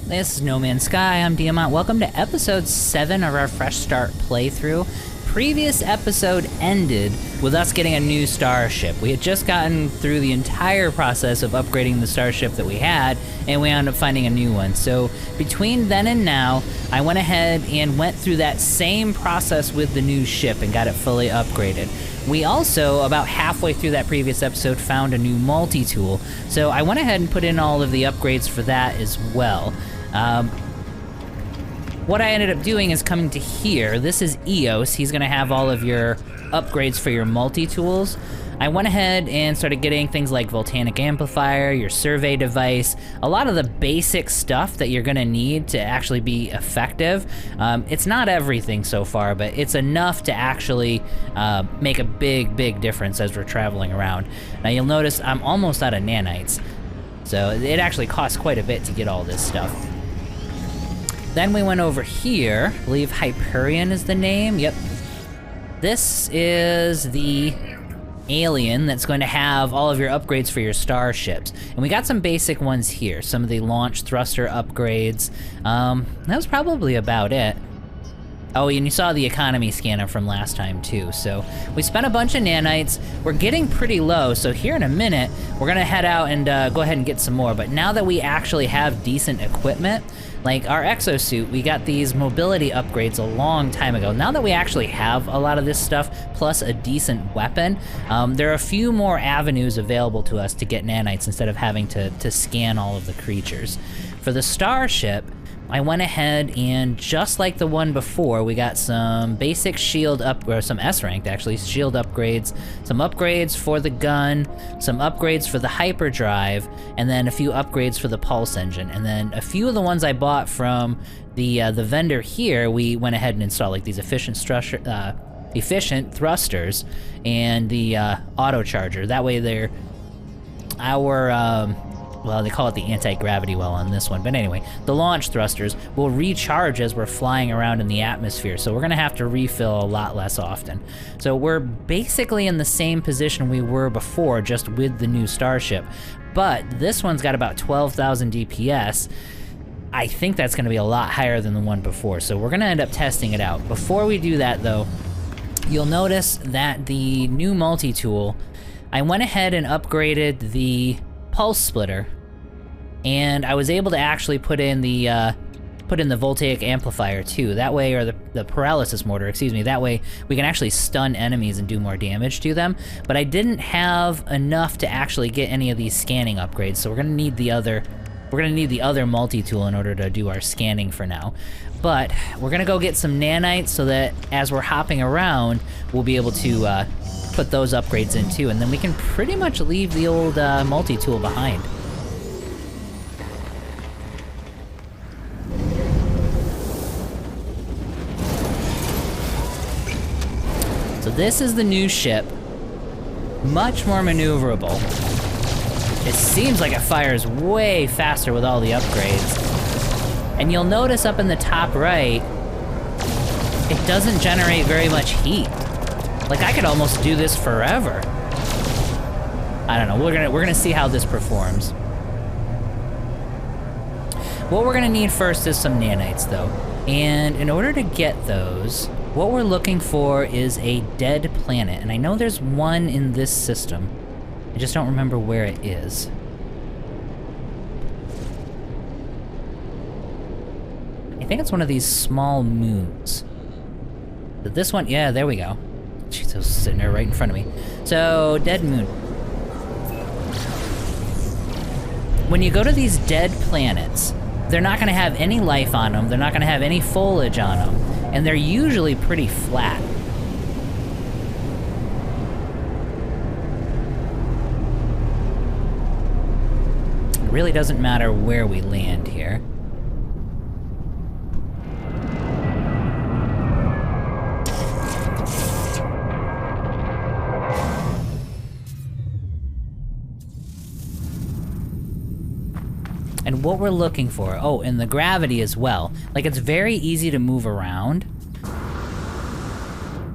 This is No Man's Sky, I'm Diamant. Welcome to episode 7 of our Fresh Start playthrough. Previous episode ended with us getting a new starship. We had just gotten through the entire process of upgrading the starship that we had, and we ended up finding a new one. So between then and now, I went ahead and went through that same process with the new ship and got it fully upgraded. We also, about halfway through that previous episode, found a new multi-tool. So I went ahead and put in all of the upgrades for that as well. What I ended up doing is coming to here. This is Eos. He's gonna have all of your upgrades for your multi-tools. I went ahead and started getting things like Volcanic Amplifier, your survey device, a lot of the basic stuff that you're gonna need to actually be effective. It's not everything so far, but it's enough to actually make a big difference as we're traveling around. Now you'll notice I'm almost out of nanites, so it actually costs quite a bit to get all this stuff. Then we went over here, I believe Hyperion is the name, yep. This is the alien that's going to have all of your upgrades for your starships. And we got some basic ones here, some of the launch thruster upgrades. That was probably about it. Oh, and you saw the economy scanner from last time too. So we spent a bunch of nanites. We're getting pretty low, so here in a minute, we're gonna head out and go ahead and get some more. But now that we actually have decent equipment, like our exosuit, we got these mobility upgrades a long time ago. Now that we actually have a lot of this stuff, plus a decent weapon, there are a few more avenues available to us to get nanites instead of having to scan all of the creatures. For the starship, I went ahead and just like the one before, we got some basic shield or some S-ranked actually, shield upgrades, some upgrades for the gun, some upgrades for the hyperdrive, and then a few upgrades for the pulse engine. And then a few of the ones I bought from the vendor here, we went ahead and installed, like these efficient thrusters and the auto charger. That way they're our well, they call it the anti-gravity well on this one, but anyway, the launch thrusters will recharge as we're flying around in the atmosphere, so we're gonna have to refill a lot less often. So we're basically in the same position we were before, just with the new starship, but this one's got about 12,000 DPS. I think that's gonna be a lot higher than the one before, so we're gonna end up testing it out. Before we do that though, you'll notice that the new multi-tool, I went ahead and upgraded the pulse splitter, and I was able to actually put in the voltaic amplifier too. That way, or the paralysis mortar, excuse me, that way we can actually stun enemies and do more damage to them. But I didn't have enough to actually get any of these scanning upgrades, so we're gonna need the other multi-tool in order to do our scanning for now. But we're gonna go get some nanites so that as we're hopping around, we'll be able to put those upgrades in too, and then we can pretty much leave the old multi-tool behind. So this is the new ship, much more maneuverable. It seems like it fires way faster with all the upgrades. And you'll notice up in the top right, it doesn't generate very much heat. Like, I could almost do this forever. I don't know, we're gonna see how this performs. What we're gonna need first is some nanites though. And in order to get those, what we're looking for is a dead planet. And I know there's one in this system. I just don't remember where it is. I think it's one of these small moons. But this one, yeah, there we go. Jeez, it was sitting there right in front of me. So, dead moon. When you go to these dead planets, they're not gonna have any life on them, they're not gonna have any foliage on them, and they're usually pretty flat. It really doesn't matter where we land here. And what we're looking for, oh, and the gravity as well. Like, it's very easy to move around.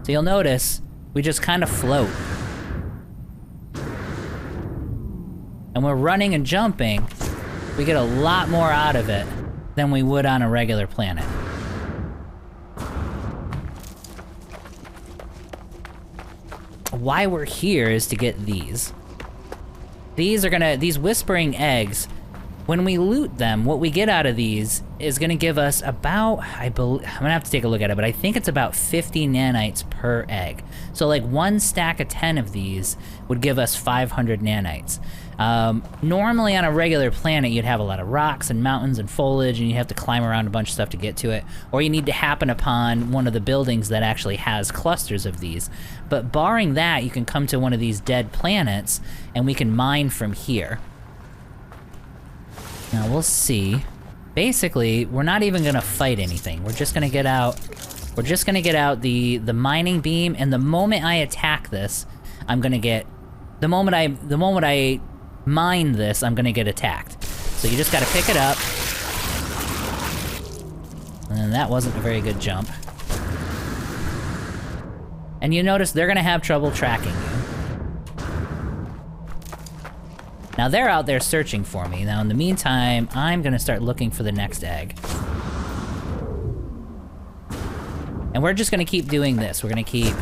So you'll notice, we just kind of float. And we're running and jumping, we get a lot more out of it than we would on a regular planet. Why we're here is to get these. These whispering eggs, when we loot them, what we get out of these is gonna give us about, I'm gonna have to take a look at it, but I think it's about 50 nanites per egg. So like one stack of 10 of these would give us 500 nanites. Normally on a regular planet, you'd have a lot of rocks and mountains and foliage, and you have to climb around a bunch of stuff to get to it, or you need to happen upon one of the buildings that actually has clusters of these. But barring that, you can come to one of these dead planets, and we can mine from here. Now we'll see. Basically, we're not even gonna fight anything. We're just gonna get out. We're just gonna get out the mining beam, and the moment I attack this, I'm gonna get. The moment I mine this, I'm gonna get attacked. So you just gotta pick it up. And that wasn't a very good jump. And you notice they're gonna have trouble tracking you. Now they're out there searching for me. Now in the meantime, I'm gonna start looking for the next egg. And we're just gonna keep doing this. We're gonna keep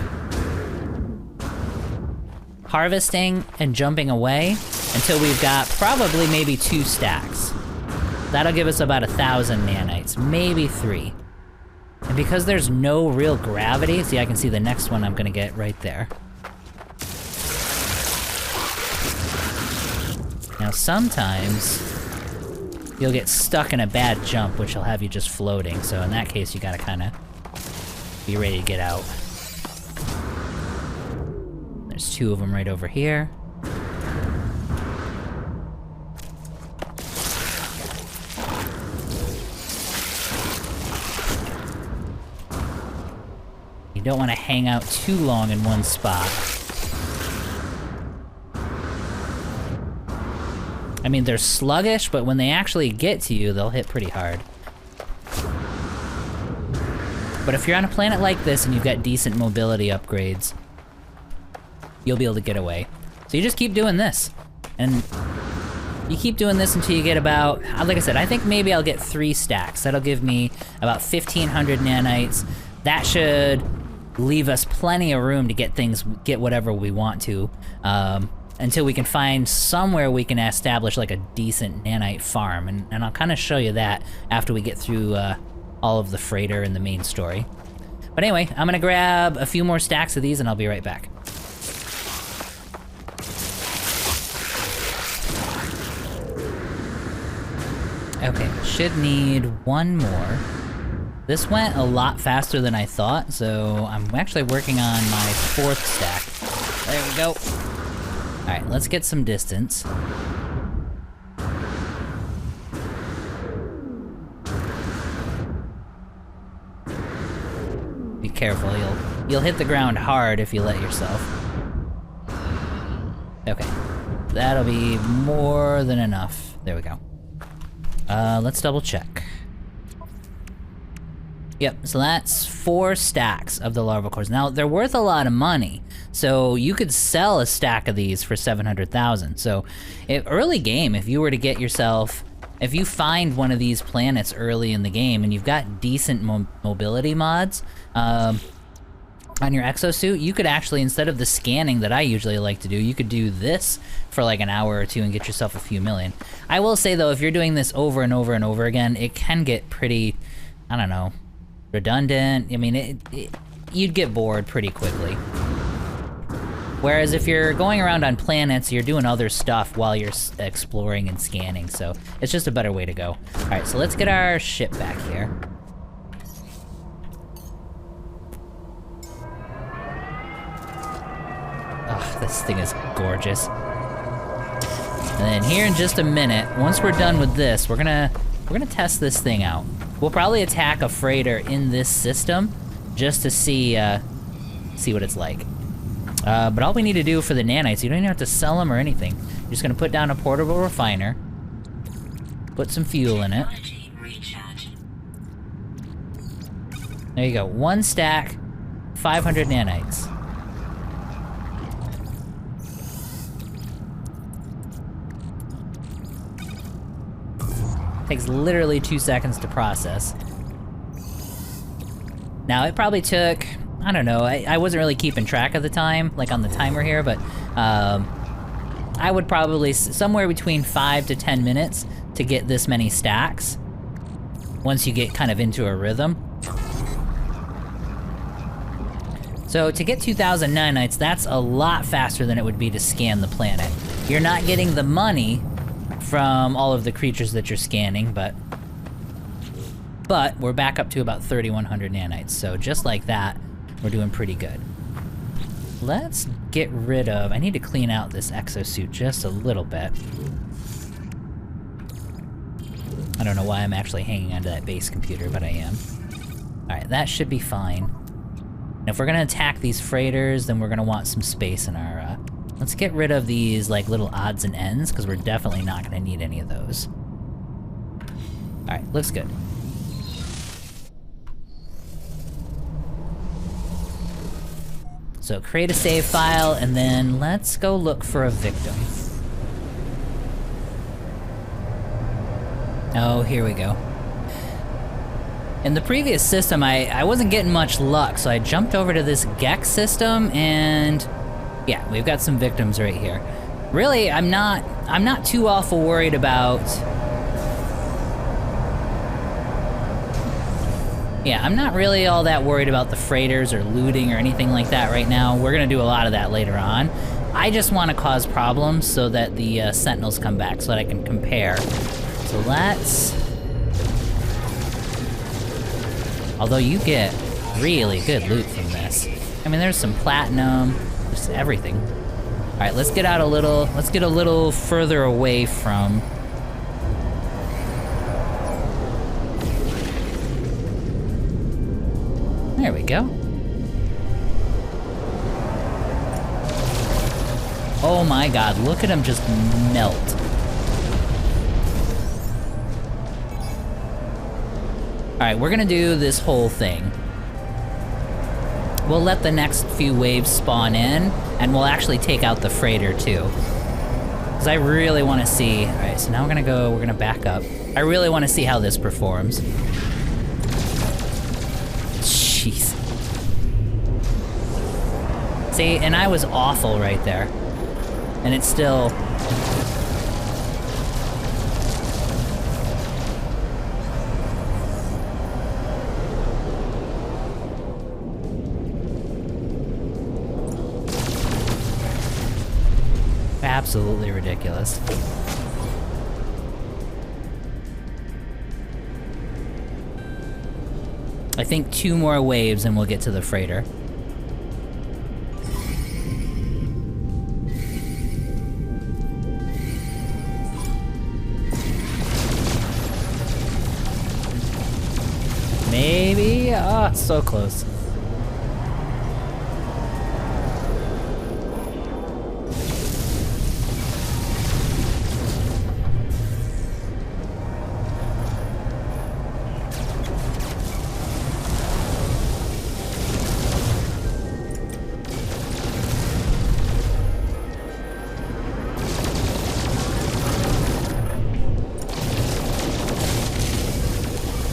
harvesting and jumping away until we've got probably maybe 2 stacks. That'll give us about 1,000 nanites, maybe 3. And because there's no real gravity, see, I can see the next one I'm gonna get right there. Now sometimes you'll get stuck in a bad jump, which will have you just floating. So in that case, you gotta kinda be ready to get out. There's 2 of them right over here. You don't want to hang out too long in one spot. I mean, they're sluggish, but when they actually get to you, they'll hit pretty hard. But if you're on a planet like this and you've got decent mobility upgrades, you'll be able to get away. So you just keep doing this. And you keep doing this until you get about, like I said, I think maybe I'll get 3 stacks. That'll give me about 1,500 nanites. That should leave us plenty of room to get whatever we want to. Until we can find somewhere we can establish like a decent nanite farm. And I'll kind of show you that after we get through all of the freighter and the main story. But anyway, I'm gonna grab a few more stacks of these and I'll be right back. Okay, should need 1 more. This went a lot faster than I thought, so I'm actually working on my 4th stack. There we go. Alright, let's get some distance. Be careful, you'll hit the ground hard if you let yourself. Okay, that'll be more than enough. There we go. Let's double check. Yep, so that's 4 stacks of the larval cores. Now, they're worth a lot of money, so you could sell a stack of these for 700,000. So, early game, if you were to get yourself, if you find one of these planets early in the game and you've got decent mobility mods on your exosuit, you could actually, instead of the scanning that I usually like to do, you could do this for like an hour or 2 and get yourself a few million. I will say though, if you're doing this over and over and over again, it can get pretty, I don't know, redundant. I mean, you'd get bored pretty quickly. Whereas if you're going around on planets, you're doing other stuff while you're exploring and scanning, so it's just a better way to go. Alright, so let's get our ship back here. Oh, this thing is gorgeous. And then here in just a minute, once we're done with this, we're gonna test this thing out. We'll probably attack a freighter in this system just to see what it's like. But all we need to do for the nanites, you don't even have to sell them or anything. You're just gonna put down a portable refiner, put some fuel in it. There you go, 1 stack, 500 nanites. Takes literally 2 seconds to process. Now, it probably took, I don't know, I wasn't really keeping track of the time, like on the timer here, but I would probably, somewhere between 5 to 10 minutes to get this many stacks, once you get kind of into a rhythm. So to get 2,000 nanites, that's a lot faster than it would be to scan the planet. You're not getting the money from all of the creatures that you're scanning, but we're back up to about 3,100 nanites, so just like that, we're doing pretty good. Let's get rid of... I need to clean out this exosuit just a little bit. I don't know why I'm actually hanging onto that base computer, but I am. Alright, that should be fine. And if we're gonna attack these freighters, then we're gonna want some space in our, Let's get rid of these, like, little odds and ends, because we're definitely not gonna need any of those. Alright, looks good. So create a save file, and then let's go look for a victim. Oh, here we go. In the previous system, I wasn't getting much luck, so I jumped over to this Gex system, and yeah, we've got some victims right here. Really, I'm not too awful worried about... Yeah, I'm not really all that worried about the freighters or looting or anything like that right now. We're gonna do a lot of that later on. I just want to cause problems so that the Sentinels come back so that I can compare. So let's... Although you get really good loot from this. I mean, there's some platinum, just everything. All right, let's get out a little, let's get a little further away from... There we go. Oh my god, look at him just melt. Alright, we're gonna do this whole thing. We'll let the next few waves spawn in, and we'll actually take out the freighter too. Because I really want to see... Alright, so now we're gonna back up. I really want to see how this performs. Jeez. See, and I was awful right there. And it's still... absolutely ridiculous. I think 2 more waves and we'll get to the freighter. Maybe? Ah, so close.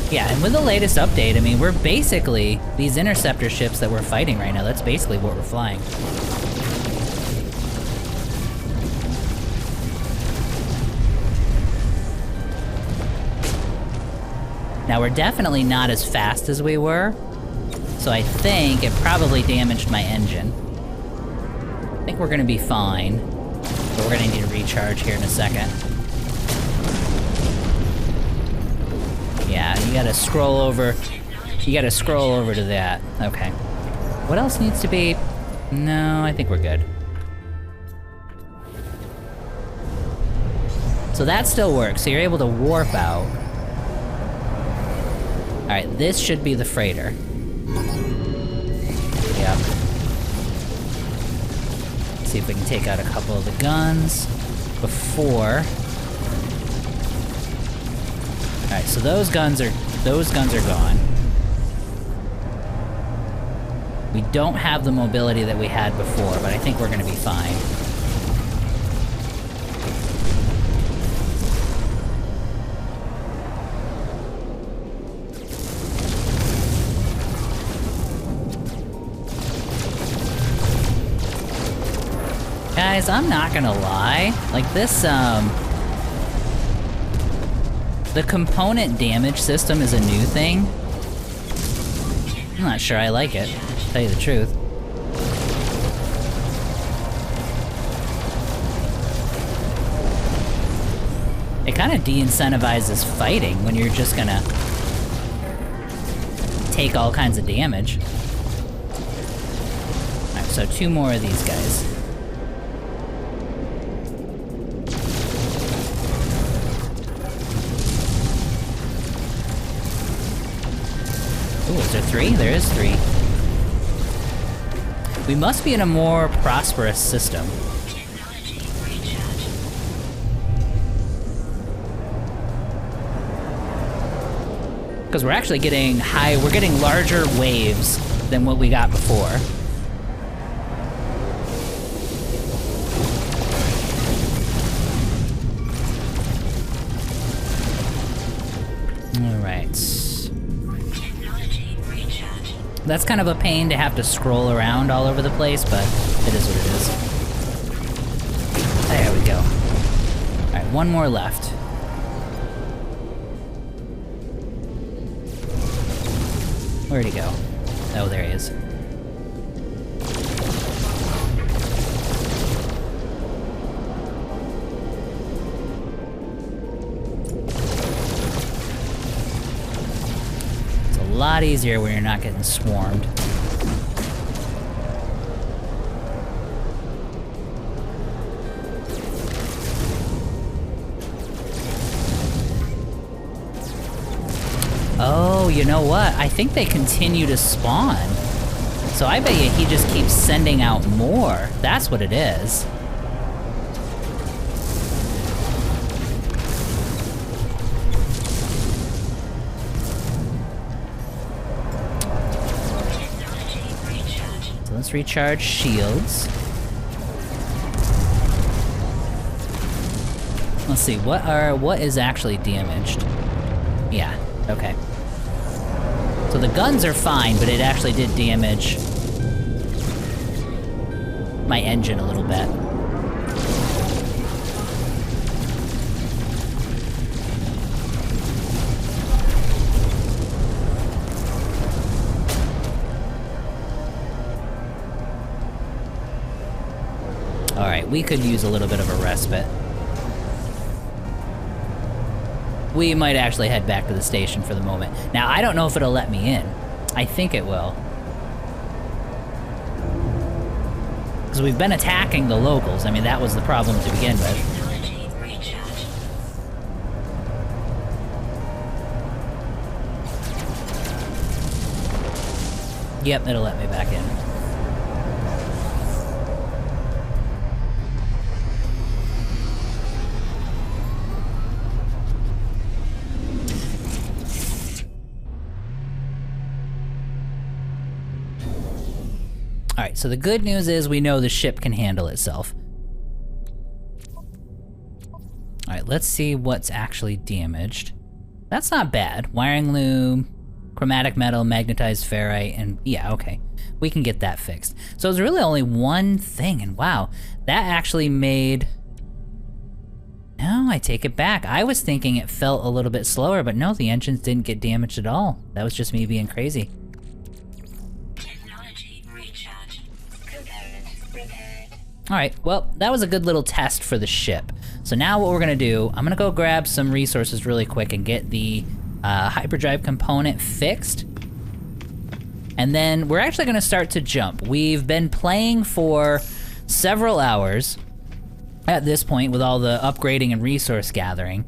Yeah, and with the latest update, I mean, we're basically, these interceptor ships that we're fighting right now, that's basically what we're flying. Now, we're definitely not as fast as we were, so I think it probably damaged my engine. I think we're gonna be fine, but we're gonna need to recharge here in a second. Yeah, you gotta scroll over. You gotta scroll over to that. Okay. What else needs to be? No, I think we're good. So that still works. So you're able to warp out. Alright, this should be the freighter. Yep. Let's see if we can take out a couple of the guns before... Alright, so those guns are gone. We don't have the mobility that we had before, but I think we're gonna be fine. Guys, I'm not gonna lie. Like this, the component damage system is a new thing. I'm not sure I like it, to tell you the truth. It kind of de-incentivizes fighting when you're just gonna take all kinds of damage. Alright, so 2 more of these guys. Ooh, is there 3? There is 3. We must be in a more prosperous system. Because we're actually getting we're getting larger waves than what we got before. Alright. That's kind of a pain to have to scroll around all over the place, but it is what it is. There we go. Alright, 1 more left. Where'd he go? Oh, there he is. It's a lot easier when you're not getting swarmed. Oh, you know what? I think they continue to spawn. So I bet you he just keeps sending out more. That's what it is. So let's recharge shields. Let's see, what is actually damaged? Yeah, okay. So the guns are fine, but it actually did damage my engine a little bit. Alright, we could use a little bit of a respite. We might actually head back to the station for the moment. Now, I don't know if it'll let me in. I think it will. Because we've been attacking the locals. I mean, that was the problem to begin with. Yep, it'll let me back in. Alright, so the good news is we know the ship can handle itself. Alright, let's see what's actually damaged. That's not bad. Wiring loom, chromatic metal, magnetized ferrite, and yeah, okay. We can get that fixed. So it's really only one thing, and wow, that actually made... No, I take it back. I was thinking it felt a little bit slower, but no, the engines didn't get damaged at all. That was just me being crazy. Alright, well, that was a good little test for the ship. So now what we're gonna do, I'm gonna go grab some resources really quick and get the hyperdrive component fixed. And then we're actually gonna start to jump. We've been playing for several hours at this point with all the upgrading and resource gathering.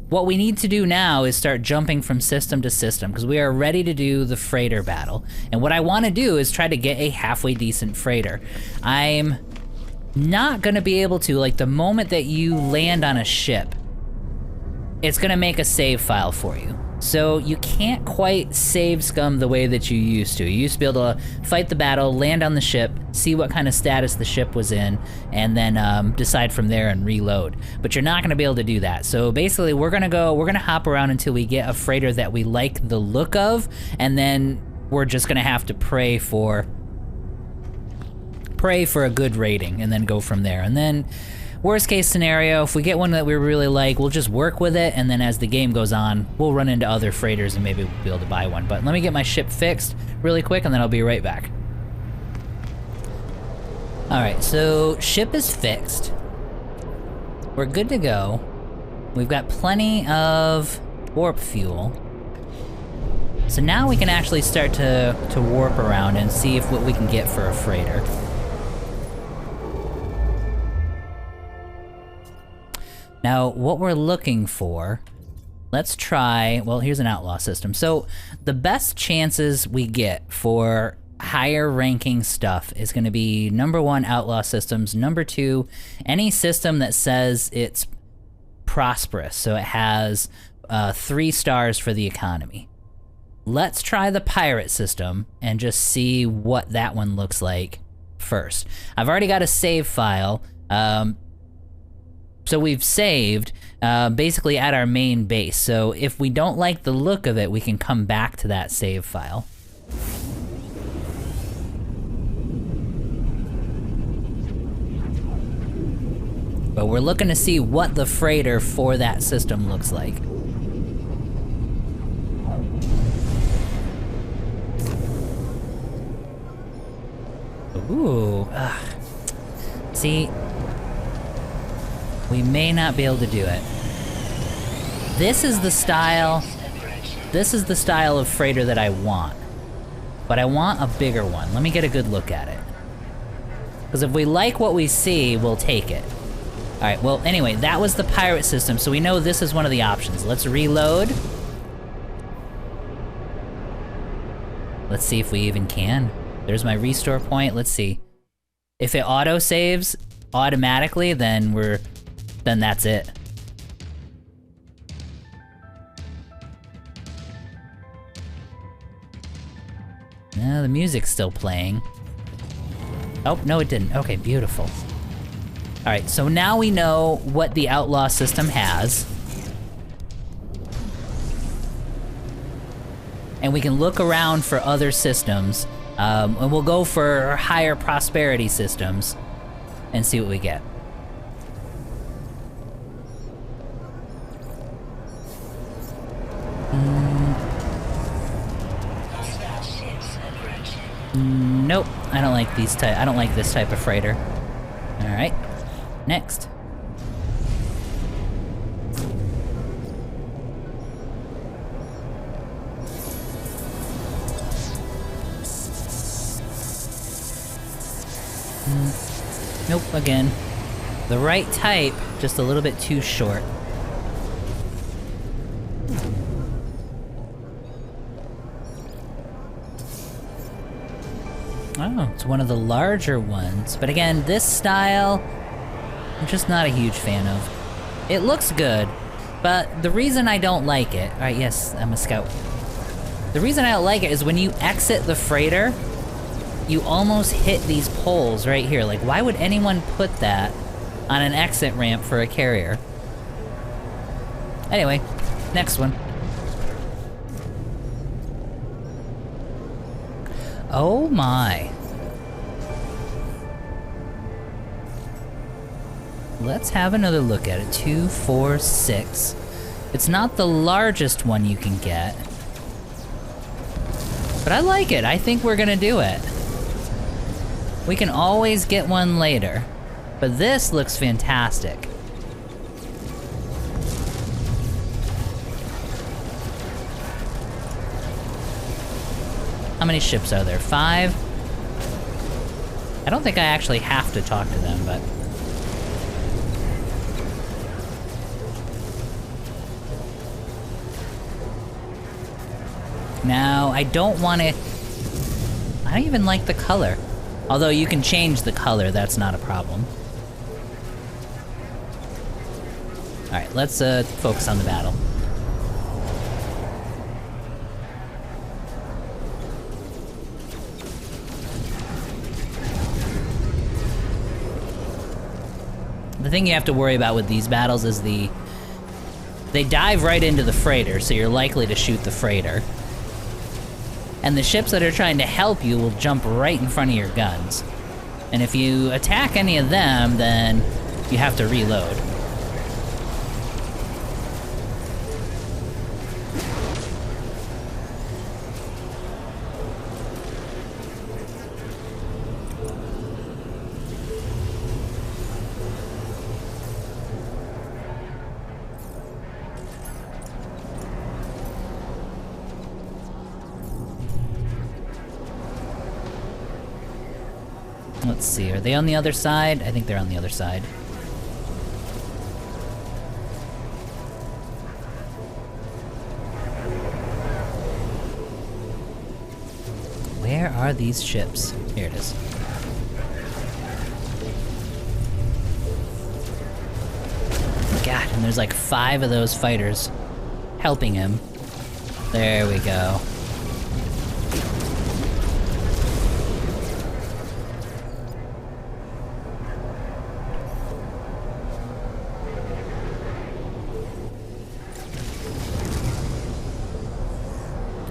What we need to do now is start jumping from system to system because we are ready to do the freighter battle. And what I want to do is try to get a halfway decent freighter. I'm not gonna be able to, like the moment that you land on a ship, it's gonna make a save file for you. So you can't quite save scum the way that you used to. You used to be able to fight the battle, land on the ship, see what kind of status the ship was in, and then decide from there and reload. But you're not gonna be able to do that. So basically we're gonna hop around until we get a freighter that we like the look of, and then we're just gonna have to pray for pray for a good rating and then go from there. And then, worst case scenario, if we get one that we really like, we'll just work with it, and then as the game goes on, we'll run into other freighters and maybe we'll be able to buy one. But let me get my ship fixed really quick, and then I'll be right back. Alright, so ship is fixed. We're good to go. We've got plenty of warp fuel. So now we can actually start to warp around and see if what we can get for a freighter. Now, what we're looking for, let's try, well, here's an outlaw system. So the best chances we get for higher ranking stuff is gonna be number 1, outlaw systems. Number 2, any system that says it's prosperous, so it has 3 stars for the economy. Let's try the pirate system and just see what that one looks like first. I've already got a save file. So we've saved basically at our main base. So if we don't like the look of it, we can come back to that save file. But we're looking to see what the freighter for that system looks like. Ooh, see, we may not be able to do it. This is the style of freighter that I want. But I want a bigger one. Let me get a good look at it. Because if we like what we see, we'll take it. Alright, well, anyway, that was the pirate system, so we know this is one of the options. Let's reload. Let's see if we even can. There's my restore point, let's see. If it auto-saves automatically, then that's it. No, the music's still playing. Oh, no it didn't. Okay, beautiful. Alright, so now we know what the outlaw system has. And we can look around for other systems. And we'll go for higher prosperity systems and see what we get. Nope, I don't like these I don't like this type of freighter. All right, next. Nope, again. The right type, just a little bit too short. Oh, it's one of the larger ones. But again, this style, I'm just not a huge fan of. It looks good, but the reason I don't like it... Alright, yes, I'm a scout. The reason I don't like it is when you exit the freighter, you almost hit these poles right here. Like, why would anyone put that on an exit ramp for a carrier? Anyway, next one. Oh my. Let's have another look at it. 2, 4, 6. It's not the largest one you can get. But I like it. I think we're gonna do it. We can always get one later. But this looks fantastic. How many ships are there? 5? I don't think I actually have to talk to them, but... Now, I don't want to... I don't even like the color. Although you can change the color, that's not a problem. Alright, let's focus on the battle. The thing you have to worry about with these battles is they dive right into the freighter, so you're likely to shoot the freighter. And the ships that are trying to help you will jump right in front of your guns. And if you attack any of them, then you have to reload. Let's see, are they on the other side? I think they're on the other side. Where are these ships? Here it is. God, and there's like 5 of those fighters helping him. There we go.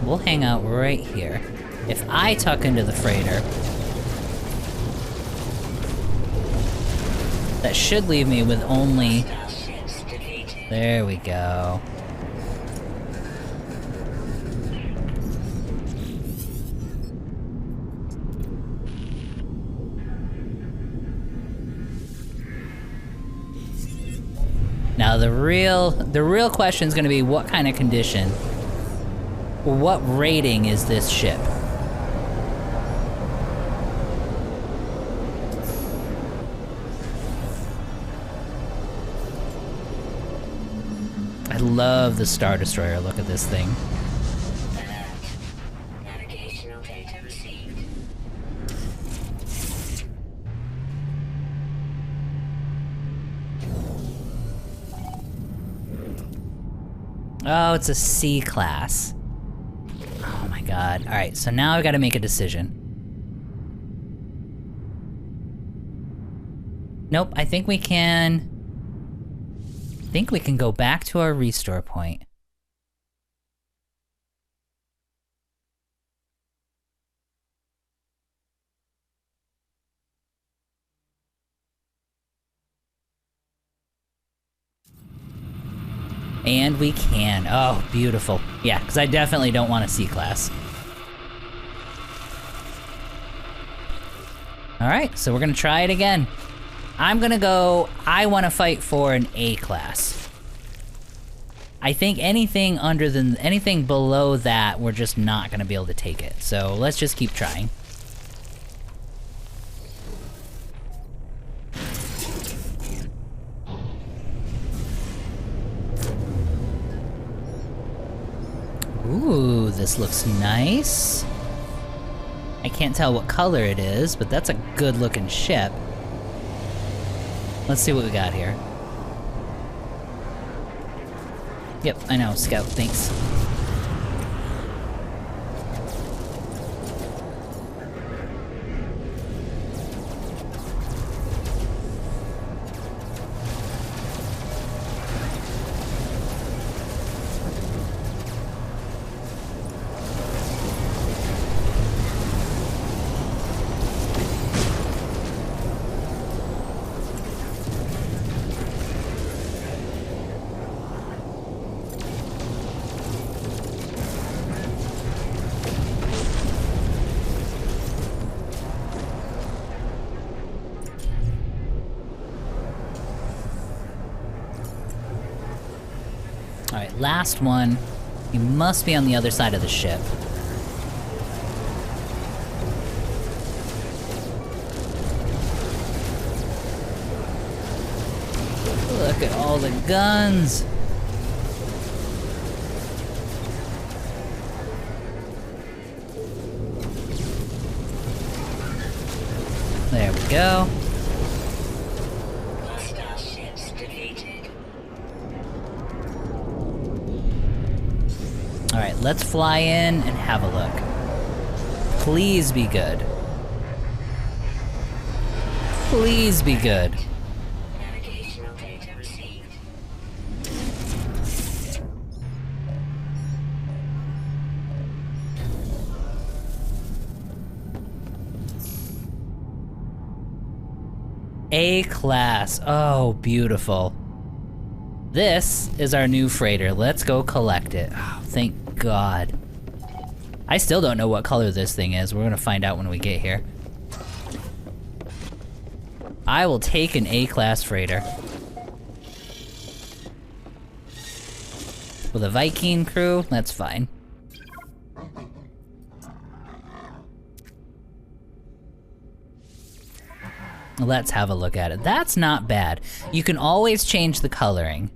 We'll hang out right here. If I tuck into the freighter, that should leave me with only... There we go. Now the real question is going to be what kind of condition. What rating is this ship? I love the Star Destroyer. Look at this thing. Navigational data received. Oh, it's a C class. Oh my god. Alright, so now I've got to make a decision. Nope, I think we can go back to our restore point. And we can. Oh, beautiful. Yeah, because I definitely don't want a C-class. Alright, so we're gonna try it again. I'm gonna go, I want to fight for an A-class. I think anything anything below that, we're just not gonna be able to take it. So let's just keep trying. Ooh, this looks nice. I can't tell what color it is, but that's a good looking ship. Let's see what we got here. Yep, I know, Scout, thanks. Alright, last one. You must be on the other side of the ship. Look at all the guns! There we go. Alright, let's fly in and have a look. Please be good. Please be good. Navigational data received. A-class. Oh, beautiful. This is our new freighter. Let's go collect it. Oh, thank God. I still don't know what color this thing is. We're gonna find out when we get here. I will take an A-class freighter. With a Viking crew, that's fine. Let's have a look at it. That's not bad. You can always change the coloring.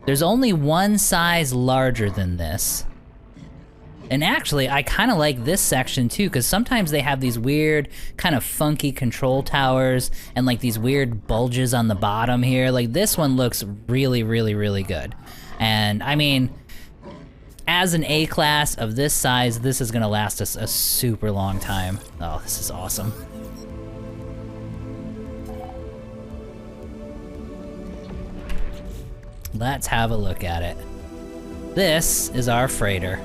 There's only one size larger than this. And actually, I kind of like this section too, because sometimes they have these weird, kind of funky control towers and like these weird bulges on the bottom here. Like this one looks really, really, really good. And I mean, as an A-class of this size, this is gonna last us a super long time. Oh, this is awesome. Let's have a look at it. This is our freighter.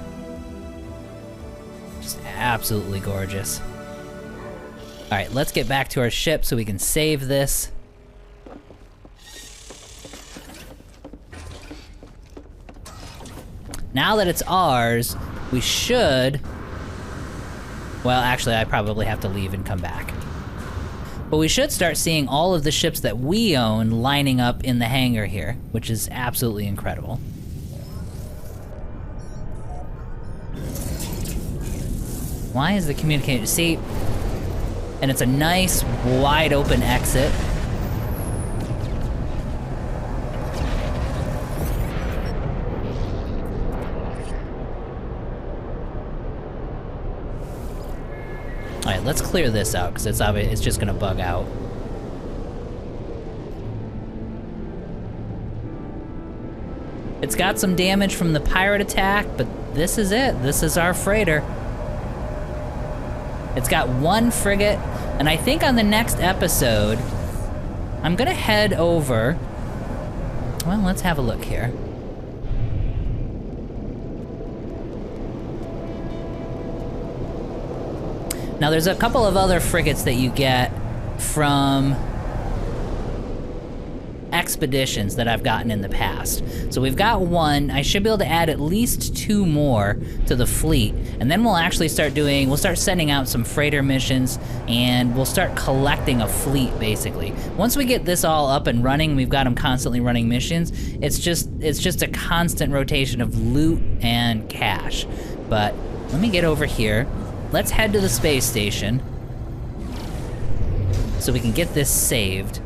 Just absolutely gorgeous. All right, let's get back to our ship so we can save this. Now that it's ours, we should... Well, actually, I probably have to leave and come back. But we should start seeing all of the ships that we own lining up in the hangar here, which is absolutely incredible. Why is the communicator... See? And it's a nice, wide open exit. Alright, let's clear this out, because it's obvious it's just gonna bug out. It's got some damage from the pirate attack, but this is it. This is our freighter. It's got one frigate, and I think on the next episode, I'm gonna head over... Well, let's have a look here. Now there's a couple of other frigates that you get from expeditions that I've gotten in the past. So we've got one. I should be able to add at least 2 more to the fleet, and then we'll actually start doing, we'll start sending out some freighter missions, and we'll start collecting a fleet, basically. Once we get this all up and running, we've got them constantly running missions, it's just a constant rotation of loot and cash. But let me get over here. Let's head to the space station so we can get this saved.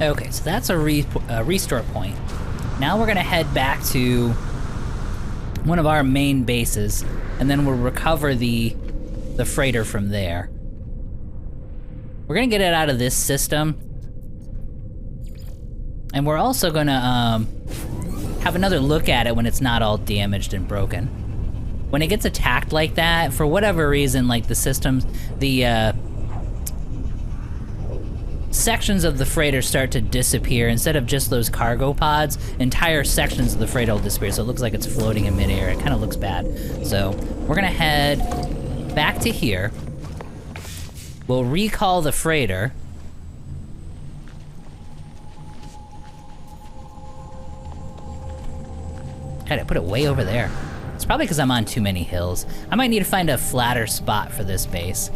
Okay, so that's a restore point. Now we're gonna head back to one of our main bases, and then we'll recover the freighter from there. We're gonna get it out of this system, and we're also gonna have another look at it when it's not all damaged and broken. When it gets attacked like that, for whatever reason, like the systems, the sections of the freighter start to disappear. Instead of just those cargo pods, entire sections of the freighter will disappear, so it looks like it's floating in midair. It kind of looks bad. So we're gonna head back to here. We'll recall the freighter. God, I put it way over there. It's probably because I'm on too many hills. I might need to find a flatter spot for this base.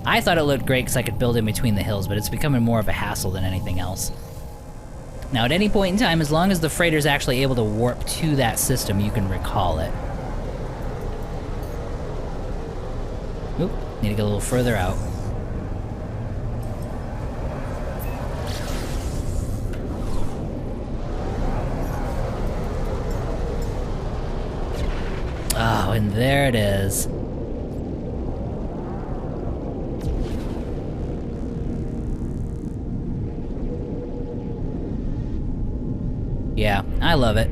I thought it looked great because I could build in between the hills, but it's becoming more of a hassle than anything else. Now, at any point in time, as long as the freighter's actually able to warp to that system, you can recall it. Oop, need to get a little further out. Oh, and there it is. Yeah, I love it.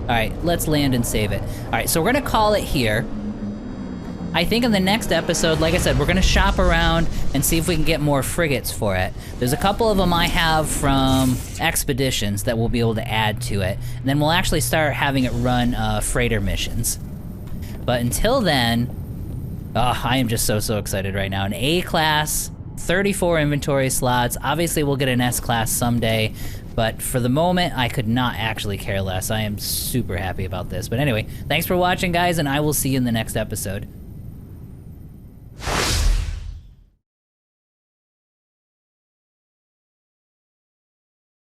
Alright, let's land and save it. Alright, so we're gonna call it here. I think in the next episode, like I said, we're gonna shop around and see if we can get more frigates for it. There's a couple of them I have from expeditions that we'll be able to add to it. And then we'll actually start having it run freighter missions. But until then, I am just so excited right now. An A-class, 34 inventory slots. Obviously, we'll get an S-class someday, but for the moment, I could not actually care less. I am super happy about this. But anyway, thanks for watching, guys, and I will see you in the next episode.